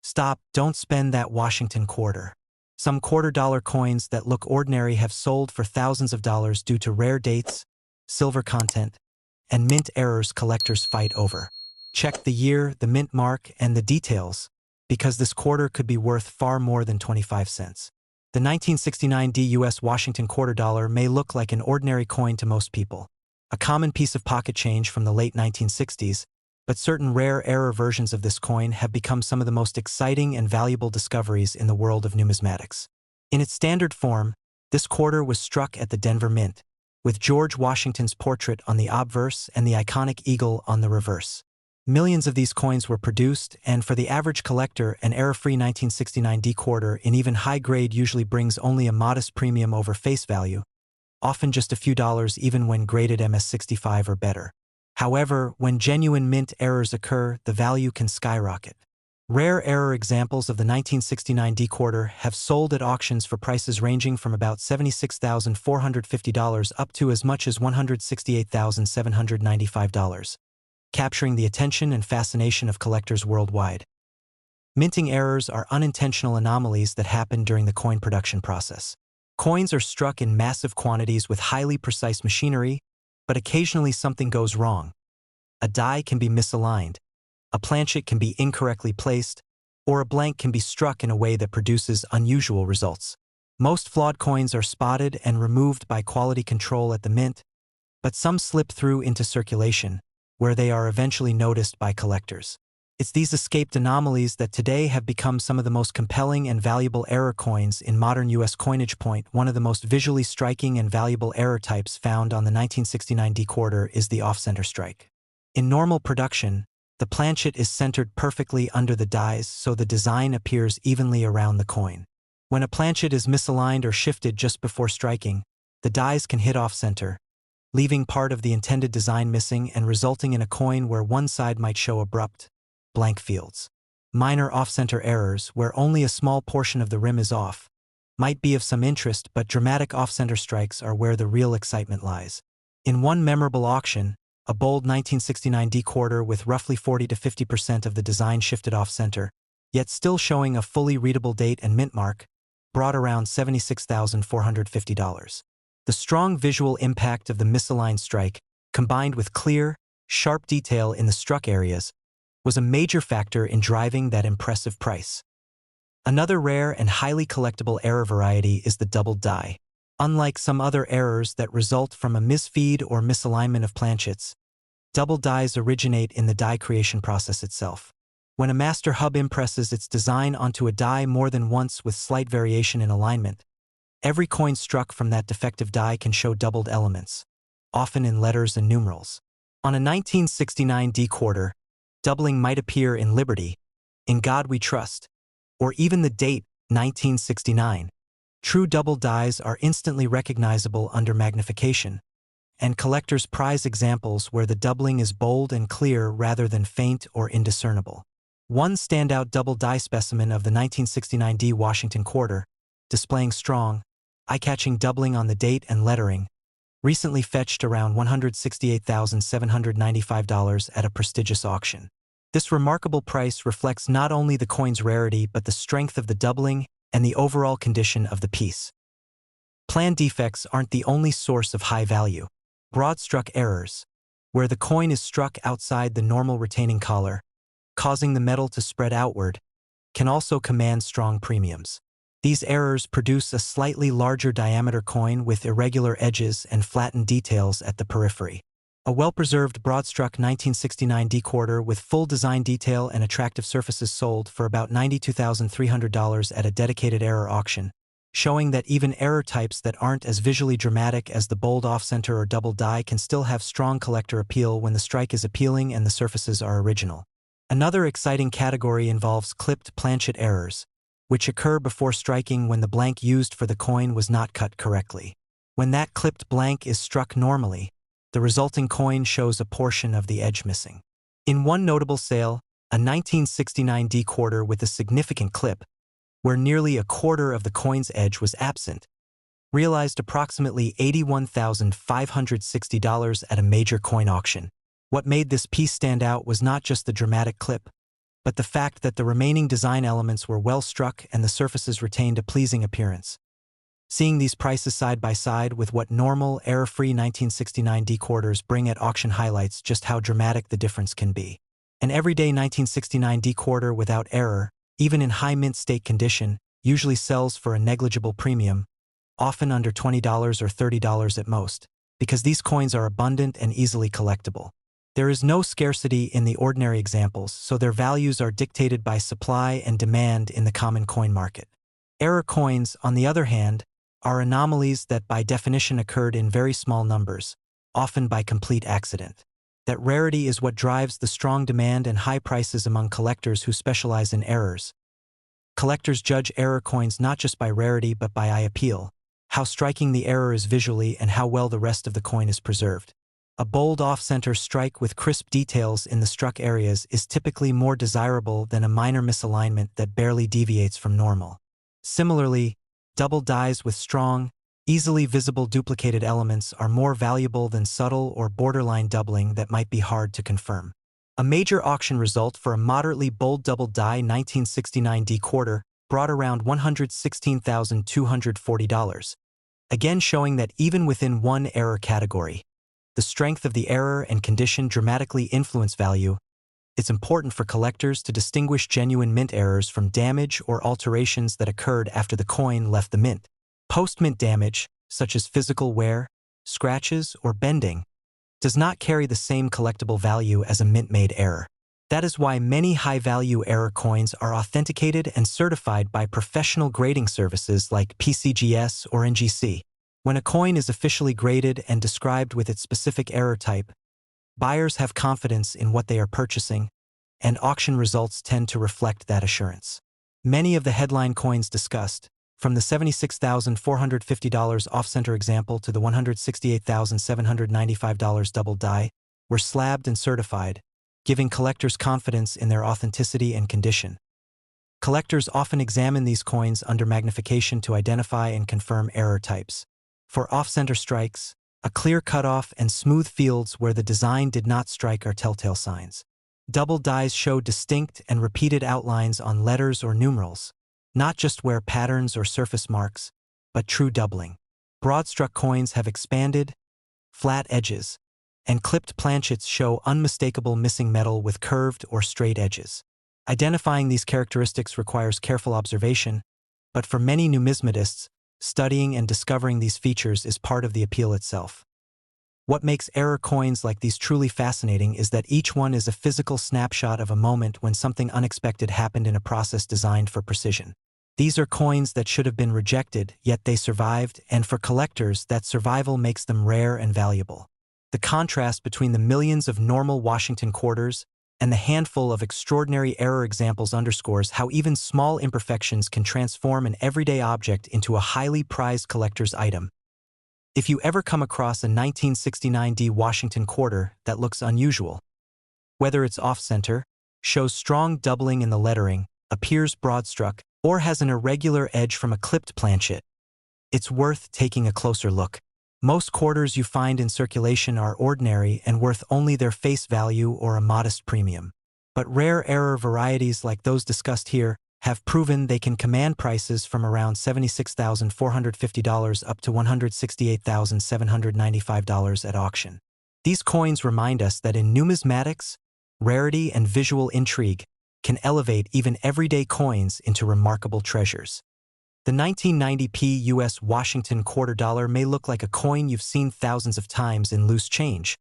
Stop, don't spend that Washington quarter. Some quarter-dollar coins that look ordinary have sold for thousands of dollars due to rare dates, silver content, and mint errors collectors fight over. Check the year, the mint mark, and the details, because this quarter could be worth far more than 25 cents. The 1969 U.S. Washington quarter dollar may look like an ordinary coin to most people, a common piece of pocket change from the late 1960s, but certain rare error versions of this coin have become some of the most exciting and valuable discoveries in the world of numismatics. In its standard form, this quarter was struck at the Denver Mint, with George Washington's portrait on the obverse and the iconic eagle on the reverse. Millions of these coins were produced, and for the average collector, an error-free 1969 quarter in even high grade usually brings only a modest premium over face value, often just a few dollars even when graded MS-65 or better. However, when genuine mint errors occur, the value can skyrocket. Rare error examples of the 1969 quarter have sold at auctions for prices ranging from about $76,450 up to as much as $168,795. Capturing the attention and fascination of collectors worldwide. Minting errors are unintentional anomalies that happen during the coin production process. Coins are struck in massive quantities with highly precise machinery, but occasionally something goes wrong. A die can be misaligned, a planchet can be incorrectly placed, or a blank can be struck in a way that produces unusual results. Most flawed coins are spotted and removed by quality control at the mint, but some slip through into circulation, where they are eventually noticed by collectors. It's these escaped anomalies that today have become some of the most compelling and valuable error coins in modern U.S. coinage. One of the most visually striking and valuable error types found on the 1969 quarter is the off-center strike. In normal production, the planchet is centered perfectly under the dies so the design appears evenly around the coin. When a planchet is misaligned or shifted just before striking, the dies can hit off-center, leaving part of the intended design missing and resulting in a coin where one side might show abrupt, blank fields. Minor off-center errors, where only a small portion of the rim is off, might be of some interest, but dramatic off-center strikes are where the real excitement lies. In one memorable auction, a bold 1969 quarter with roughly 40 to 50% of the design shifted off-center, yet still showing a fully readable date and mint mark, brought around $76,450. The strong visual impact of the misaligned strike, combined with clear, sharp detail in the struck areas, was a major factor in driving that impressive price. Another rare and highly collectible error variety is the doubled die. Unlike some other errors that result from a misfeed or misalignment of planchets, double dies originate in the die creation process itself. When a master hub impresses its design onto a die more than once with slight variation in alignment, every coin struck from that defective die can show doubled elements, often in letters and numerals. On a 1969 quarter, doubling might appear in Liberty, In God We Trust, or even the date, 1969. True double dies are instantly recognizable under magnification, and collectors prize examples where the doubling is bold and clear rather than faint or indiscernible. One standout double die specimen of the 1969 Washington quarter, displaying strong, eye-catching doubling on the date and lettering, recently fetched around $168,795 at a prestigious auction. This remarkable price reflects not only the coin's rarity but the strength of the doubling and the overall condition of the piece. Plan defects aren't the only source of high value. Broad-struck errors, where the coin is struck outside the normal retaining collar, causing the metal to spread outward, can also command strong premiums. These errors produce a slightly larger diameter coin with irregular edges and flattened details at the periphery. A well-preserved broad-struck 1969 quarter with full design detail and attractive surfaces sold for about $92,300 at a dedicated error auction, showing that even error types that aren't as visually dramatic as the bold off-center or double die can still have strong collector appeal when the strike is appealing and the surfaces are original. Another exciting category involves clipped planchet errors, which occur before striking when the blank used for the coin was not cut correctly. When that clipped blank is struck normally, the resulting coin shows a portion of the edge missing. In one notable sale, a 1969 quarter with a significant clip, where nearly a quarter of the coin's edge was absent, realized approximately $81,560 at a major coin auction. What made this piece stand out was not just the dramatic clip, but the fact that the remaining design elements were well struck and the surfaces retained a pleasing appearance. Seeing these prices side by side with what normal, error-free 1969 D quarters bring at auction highlights just how dramatic the difference can be. An everyday 1969 D quarter without error, even in high mint state condition, usually sells for a negligible premium, often under $20 or $30 at most, because these coins are abundant and easily collectible. There is no scarcity in the ordinary examples, so their values are dictated by supply and demand in the common coin market. Error coins, on the other hand, are anomalies that by definition occurred in very small numbers, often by complete accident. That rarity is what drives the strong demand and high prices among collectors who specialize in errors. Collectors judge error coins not just by rarity but by eye appeal, how striking the error is visually and how well the rest of the coin is preserved. A bold off-center strike with crisp details in the struck areas is typically more desirable than a minor misalignment that barely deviates from normal. Similarly, double dies with strong, easily visible duplicated elements are more valuable than subtle or borderline doubling that might be hard to confirm. A major auction result for a moderately bold double die 1969 D quarter brought around $116,240, again showing that even within one error category, the strength of the error and condition dramatically influence value. It's important for collectors to distinguish genuine mint errors from damage or alterations that occurred after the coin left the mint. Post-mint damage, such as physical wear, scratches, or bending, does not carry the same collectible value as a mint-made error. That is why many high-value error coins are authenticated and certified by professional grading services like PCGS or NGC. When a coin is officially graded and described with its specific error type, buyers have confidence in what they are purchasing, and auction results tend to reflect that assurance. Many of the headline coins discussed, from the $76,450 off-center example to the $168,795 double die, were slabbed and certified, giving collectors confidence in their authenticity and condition. Collectors often examine these coins under magnification to identify and confirm error types. For off-center strikes, a clear cutoff and smooth fields where the design did not strike are telltale signs. Double dies show distinct and repeated outlines on letters or numerals, not just where patterns or surface marks, but true doubling. Broad-struck coins have expanded, flat edges, and clipped planchets show unmistakable missing metal with curved or straight edges. Identifying these characteristics requires careful observation, but for many numismatists, studying and discovering these features is part of the appeal itself. What makes error coins like these truly fascinating is that each one is a physical snapshot of a moment when something unexpected happened in a process designed for precision. These are coins that should have been rejected, yet they survived, and for collectors, that survival makes them rare and valuable. The contrast between the millions of normal Washington quarters and the handful of extraordinary error examples underscores how even small imperfections can transform an everyday object into a highly prized collector's item. If you ever come across a 1969 D Washington quarter that looks unusual, whether it's off-center, shows strong doubling in the lettering, appears broad-struck, or has an irregular edge from a clipped planchet, it's worth taking a closer look. Most quarters you find in circulation are ordinary and worth only their face value or a modest premium. But rare error varieties like those discussed here have proven they can command prices from around $76,450 up to $168,795 at auction. These coins remind us that in numismatics, rarity and visual intrigue can elevate even everyday coins into remarkable treasures. The 1990p US Washington quarter dollar may look like a coin you've seen thousands of times in loose change,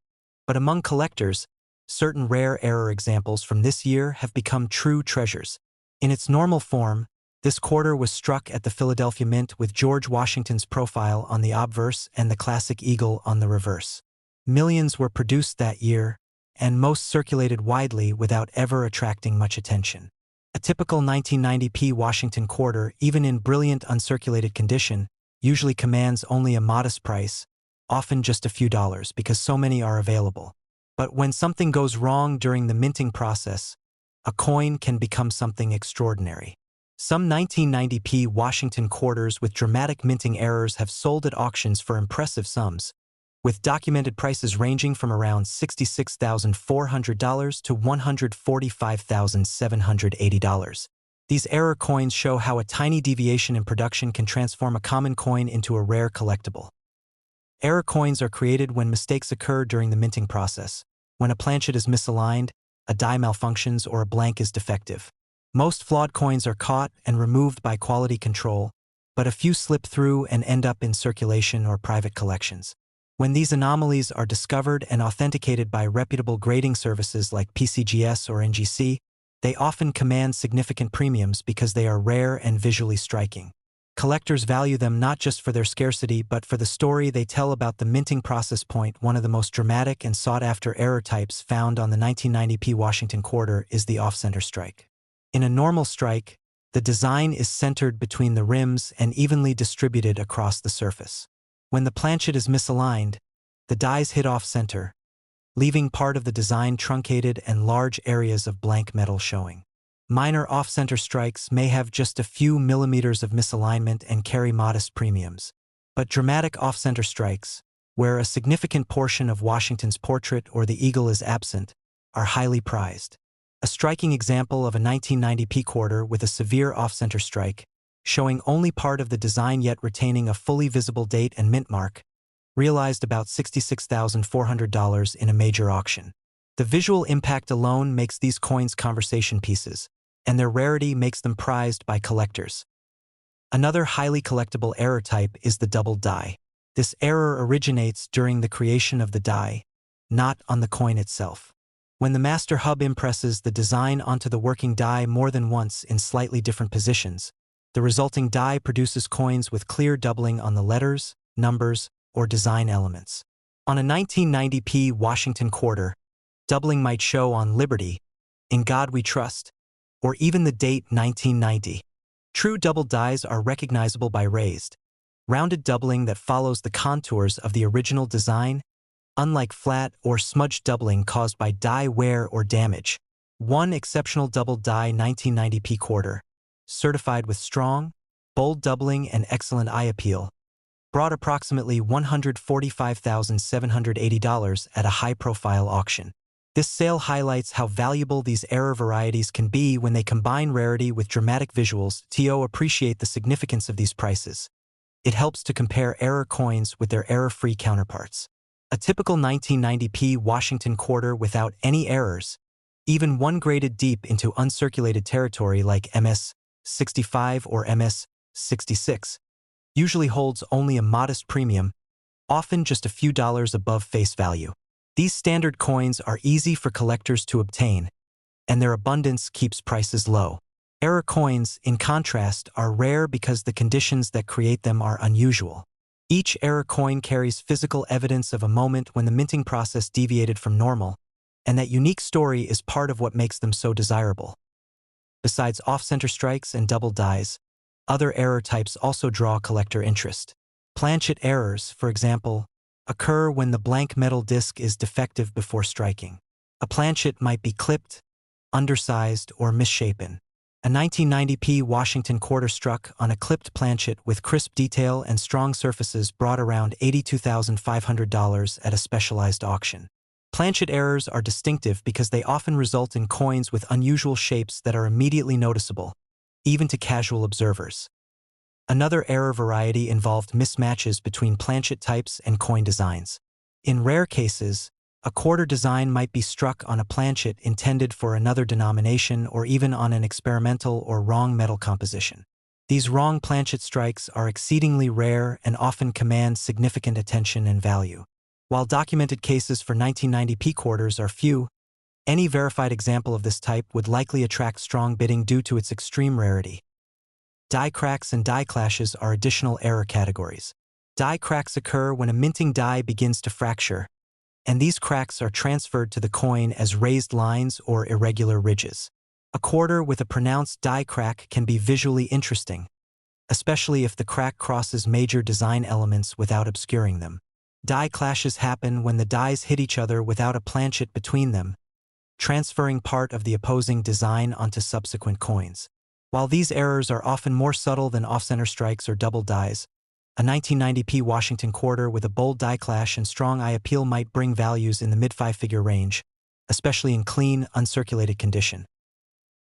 but among collectors, certain rare error examples from this year have become true treasures. In its normal form, this quarter was struck at the Philadelphia Mint with George Washington's profile on the obverse and the classic eagle on the reverse. Millions were produced that year, and most circulated widely without ever attracting much attention. A typical 1990p Washington quarter, even in brilliant uncirculated condition, usually commands only a modest price, often just a few dollars because so many are available. But when something goes wrong during the minting process, a coin can become something extraordinary. Some 1990p Washington quarters with dramatic minting errors have sold at auctions for impressive sums, with documented prices ranging from around $66,400 to $145,780. These error coins show how a tiny deviation in production can transform a common coin into a rare collectible. Error coins are created when mistakes occur during the minting process, when a planchet is misaligned, a die malfunctions, or a blank is defective. Most flawed coins are caught and removed by quality control, but a few slip through and end up in circulation or private collections. When these anomalies are discovered and authenticated by reputable grading services like PCGS or NGC, they often command significant premiums because they are rare and visually striking. Collectors value them not just for their scarcity but for the story they tell about the minting process. One of the most dramatic and sought-after error types found on the 1990p Washington quarter is the off-center strike. In a normal strike, the design is centered between the rims and evenly distributed across the surface. When the planchet is misaligned, the dies hit off-center, leaving part of the design truncated and large areas of blank metal showing. Minor off-center strikes may have just a few millimeters of misalignment and carry modest premiums. But dramatic off-center strikes, where a significant portion of Washington's portrait or the eagle is absent, are highly prized. A striking example of a 1990p quarter with a severe off-center strike, showing only part of the design yet retaining a fully visible date and mint mark, realized about $66,400 in a major auction. The visual impact alone makes these coins conversation pieces, and their rarity makes them prized by collectors. Another highly collectible error type is the doubled die. This error originates during the creation of the die, not on the coin itself. When the master hub impresses the design onto the working die more than once in slightly different positions, the resulting die produces coins with clear doubling on the letters, numbers, or design elements. On a 1990p Washington quarter, doubling might show on Liberty, In God We Trust, or even the date 1990. True double dies are recognizable by raised, rounded doubling that follows the contours of the original design, unlike flat or smudged doubling caused by die wear or damage. One exceptional double die 1990p quarter, certified with strong, bold doubling and excellent eye appeal, brought approximately $145,780 at a high-profile auction. This sale highlights how valuable these error varieties can be when they combine rarity with dramatic visuals. To appreciate the significance of these prices, it helps to compare error coins with their error-free counterparts. A typical 1990p Washington quarter without any errors, even one graded deep into uncirculated territory like MS-65 or MS-66, usually holds only a modest premium, often just a few dollars above face value. These standard coins are easy for collectors to obtain, and their abundance keeps prices low. Error coins, in contrast, are rare because the conditions that create them are unusual. Each error coin carries physical evidence of a moment when the minting process deviated from normal, and that unique story is part of what makes them so desirable. Besides off-center strikes and double dies, other error types also draw collector interest. Planchet errors, for example, occur when the blank metal disc is defective before striking. A planchet might be clipped, undersized, or misshapen. A 1990p Washington quarter struck on a clipped planchet with crisp detail and strong surfaces brought around $82,500 at a specialized auction. Planchet errors are distinctive because they often result in coins with unusual shapes that are immediately noticeable, even to casual observers. Another error variety involved mismatches between planchet types and coin designs. In rare cases, a quarter design might be struck on a planchet intended for another denomination or even on an experimental or wrong metal composition. These wrong planchet strikes are exceedingly rare and often command significant attention and value. While documented cases for 1990p quarters are few, any verified example of this type would likely attract strong bidding due to its extreme rarity. Die cracks and die clashes are additional error categories. Die cracks occur when a minting die begins to fracture, and these cracks are transferred to the coin as raised lines or irregular ridges. A quarter with a pronounced die crack can be visually interesting, especially if the crack crosses major design elements without obscuring them. Die clashes happen when the dies hit each other without a planchet between them, transferring part of the opposing design onto subsequent coins. While these errors are often more subtle than off-center strikes or double dies, A 1990p Washington quarter with a bold die clash and strong eye appeal might bring values in the mid-five-figure range, especially in clean, uncirculated condition.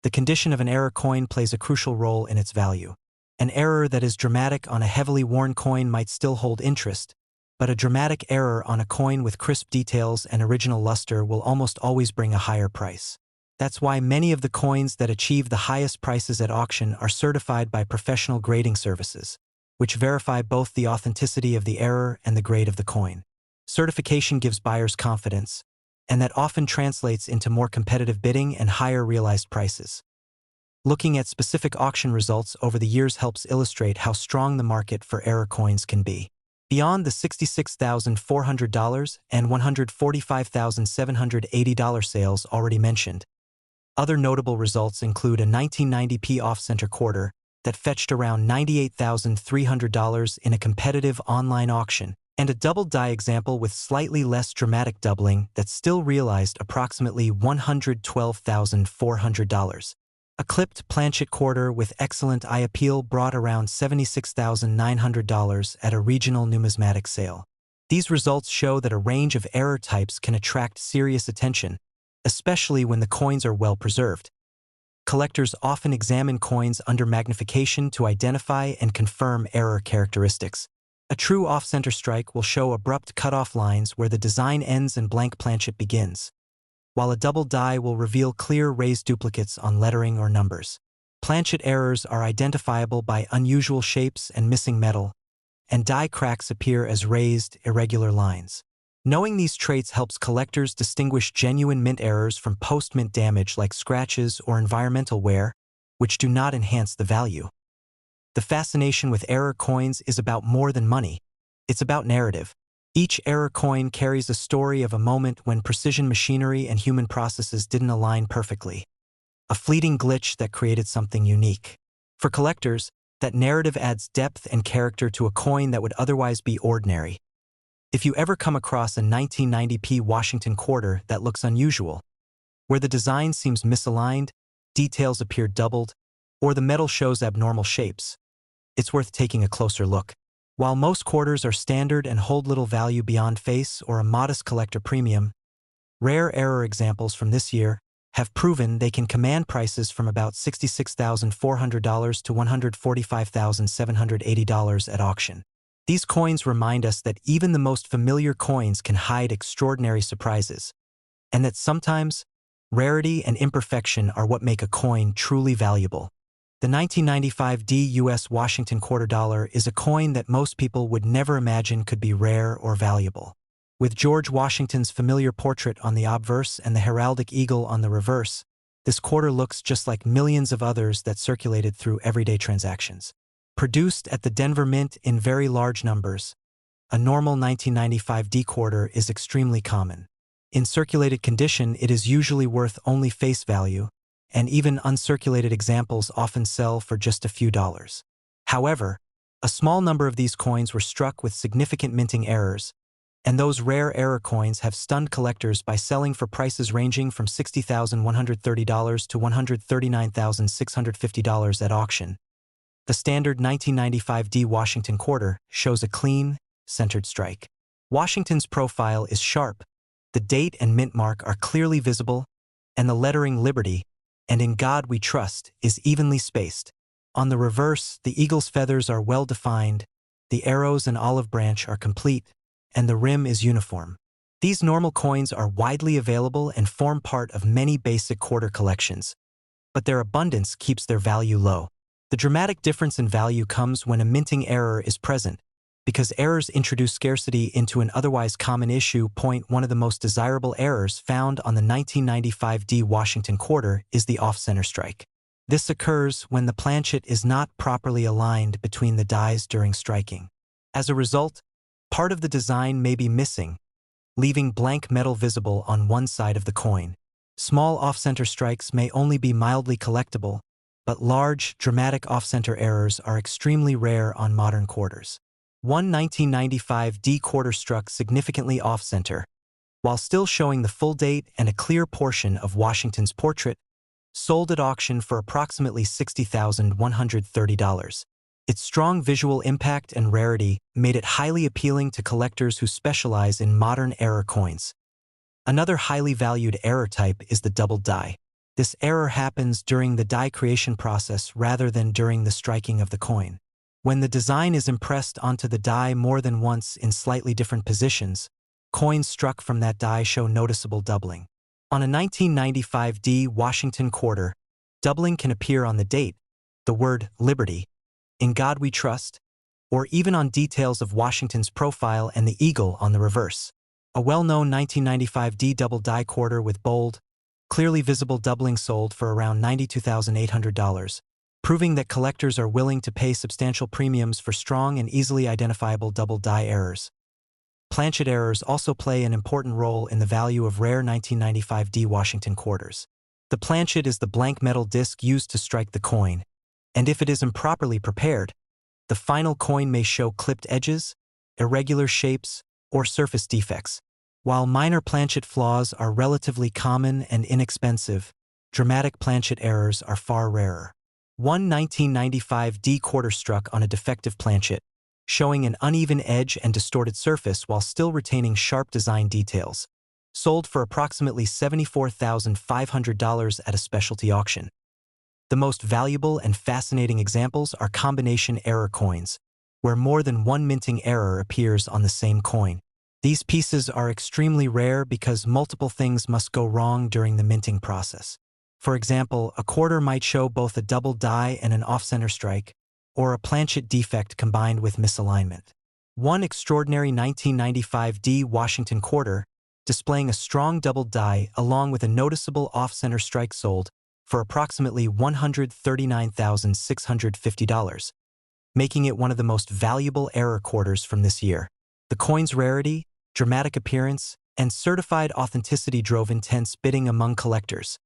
The condition of an error coin plays a crucial role in its value. An error that is dramatic on a heavily worn coin might still hold interest, but a dramatic error on a coin with crisp details and original luster will almost always bring a higher price. That's why many of the coins that achieve the highest prices at auction are certified by professional grading services, which verify both the authenticity of the error and the grade of the coin. Certification gives buyers confidence, and that often translates into more competitive bidding and higher realized prices. Looking at specific auction results over the years helps illustrate how strong the market for error coins can be. Beyond the $66,400 and $145,780 sales already mentioned, other notable results include a 1990p off-center quarter that fetched around $98,300 in a competitive online auction, and a double die example with slightly less dramatic doubling that still realized approximately $112,400. A clipped planchet quarter with excellent eye appeal brought around $76,900 at a regional numismatic sale. These results show that a range of error types can attract serious attention, especially when the coins are well preserved. Collectors often examine coins under magnification to identify and confirm error characteristics. A true off-center strike will show abrupt cutoff lines where the design ends and blank planchet begins, while a double die will reveal clear raised duplicates on lettering or numbers. Planchet errors are identifiable by unusual shapes and missing metal, and die cracks appear as raised, irregular lines. Knowing these traits helps collectors distinguish genuine mint errors from post-mint damage like scratches or environmental wear, which do not enhance the value. The fascination with error coins is about more than money. It's about narrative. Each error coin carries a story of a moment when precision machinery and human processes didn't align perfectly. A fleeting glitch that created something unique. For collectors, that narrative adds depth and character to a coin that would otherwise be ordinary. If you ever come across a 1990p Washington quarter that looks unusual, where the design seems misaligned, details appear doubled, or the metal shows abnormal shapes, it's worth taking a closer look. While most quarters are standard and hold little value beyond face or a modest collector premium, rare error examples from this year have proven they can command prices from about $66,400 to $145,780 at auction. These coins remind us that even the most familiar coins can hide extraordinary surprises, and that sometimes rarity and imperfection are what make a coin truly valuable. The 1995 US Washington quarter dollar is a coin that most people would never imagine could be rare or valuable. With George Washington's familiar portrait on the obverse and the heraldic eagle on the reverse, this quarter looks just like millions of others that circulated through everyday transactions. Produced at the Denver Mint in very large numbers, a normal 1995 quarter is extremely common. In circulated condition, it is usually worth only face value, and even uncirculated examples often sell for just a few dollars. However, a small number of these coins were struck with significant minting errors, and those rare error coins have stunned collectors by selling for prices ranging from $60,130 to $139,650 at auction. The standard 1995 Washington quarter shows a clean, centered strike. Washington's profile is sharp, the date and mint mark are clearly visible, and the lettering Liberty, and In God We Trust, is evenly spaced. On the reverse, the eagle's feathers are well defined, the arrows and olive branch are complete, and the rim is uniform. These normal coins are widely available and form part of many basic quarter collections, but their abundance keeps their value low. The dramatic difference in value comes when a minting error is present, because errors introduce scarcity into an otherwise common issue. One of the most desirable errors found on the 1995 Washington quarter is the off-center strike. This occurs when the planchet is not properly aligned between the dies during striking. As a result, part of the design may be missing, leaving blank metal visible on one side of the coin. Small off-center strikes may only be mildly collectible, but large, dramatic off-center errors are extremely rare on modern quarters. One 1995 quarter struck significantly off-center, while still showing the full date and a clear portion of Washington's portrait, sold at auction for approximately $60,130. Its strong visual impact and rarity made it highly appealing to collectors who specialize in modern era coins. Another highly valued error type is the doubled die. This error happens during the die creation process rather than during the striking of the coin. When the design is impressed onto the die more than once in slightly different positions, coins struck from that die show noticeable doubling. On a 1995 D Washington quarter, doubling can appear on the date, the word Liberty, In God We Trust, or even on details of Washington's profile and the eagle on the reverse. A well-known 1995 D double die quarter with bold, clearly visible doubling sold for around $92,800, proving that collectors are willing to pay substantial premiums for strong and easily identifiable double die errors. Planchet errors also play an important role in the value of rare 1995 D Washington quarters. The planchet is the blank metal disc used to strike the coin, and if it is improperly prepared, the final coin may show clipped edges, irregular shapes, or surface defects. While minor planchet flaws are relatively common and inexpensive, dramatic planchet errors are far rarer. One 1995 D quarter struck on a defective planchet, showing an uneven edge and distorted surface while still retaining sharp design details, sold for approximately $74,500 at a specialty auction. The most valuable and fascinating examples are combination error coins, where more than one minting error appears on the same coin. These pieces are extremely rare because multiple things must go wrong during the minting process. For example, a quarter might show both a double die and an off-center strike, or a planchet defect combined with misalignment. One extraordinary 1995 D Washington quarter, displaying a strong double die along with a noticeable off-center strike, sold for approximately $139,650, making it one of the most valuable error quarters from this year. The coin's rarity, dramatic appearance, and certified authenticity drove intense bidding among collectors.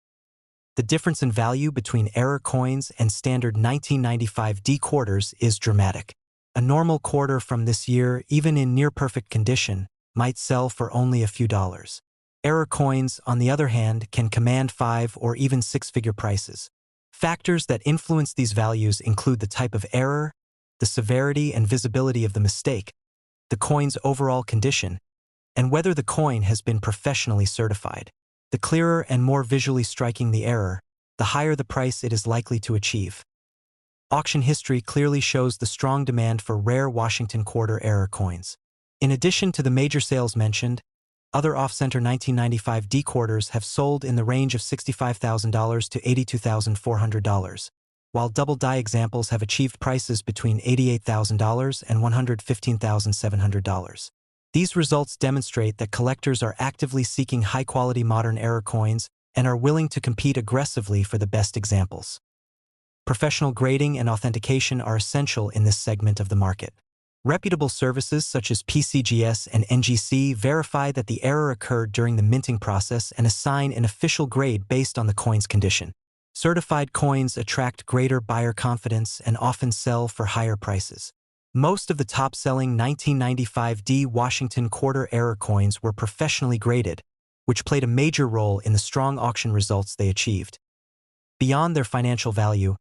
The difference in value between error coins and standard 1995 D quarters is dramatic. A normal quarter from this year, even in near-perfect condition, might sell for only a few dollars. Error coins, on the other hand, can command 5- or even 6-figure prices. Factors that influence these values include the type of error, the severity and visibility of the mistake, the coin's overall condition, and whether the coin has been professionally certified. The clearer and more visually striking the error, the higher the price it is likely to achieve. Auction history clearly shows the strong demand for rare Washington quarter error coins. In addition to the major sales mentioned, other off-center 1995 D quarters have sold in the range of $65,000 to $82,400, while double die examples have achieved prices between $88,000 and $115,700. These results demonstrate that collectors are actively seeking high-quality modern error coins and are willing to compete aggressively for the best examples. Professional grading and authentication are essential in this segment of the market. Reputable services such as PCGS and NGC verify that the error occurred during the minting process and assign an official grade based on the coin's condition. Certified coins attract greater buyer confidence and often sell for higher prices. Most of the top-selling 1995 D Washington quarter error coins were professionally graded, which played a major role in the strong auction results they achieved. Beyond their financial value,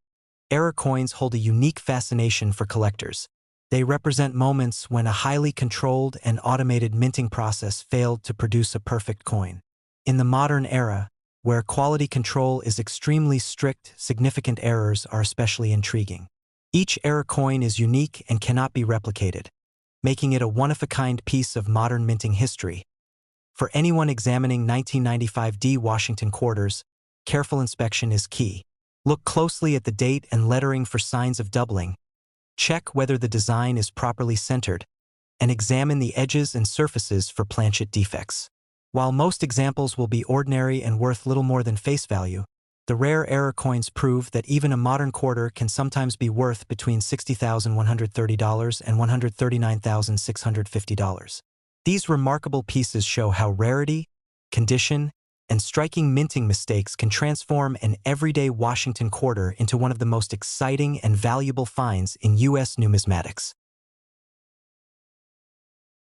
error coins hold a unique fascination for collectors. They represent moments when a highly controlled and automated minting process failed to produce a perfect coin. In the modern era, where quality control is extremely strict, significant errors are especially intriguing. Each error coin is unique and cannot be replicated, making it a one-of-a-kind piece of modern minting history. For anyone examining 1995 D Washington quarters, careful inspection is key. Look closely at the date and lettering for signs of doubling. Check whether the design is properly centered, and examine the edges and surfaces for planchet defects. While most examples will be ordinary and worth little more than face value, the rare error coins prove that even a modern quarter can sometimes be worth between $60,130 and $139,650. These remarkable pieces show how rarity, condition, and striking minting mistakes can transform an everyday Washington quarter into one of the most exciting and valuable finds in U.S. numismatics.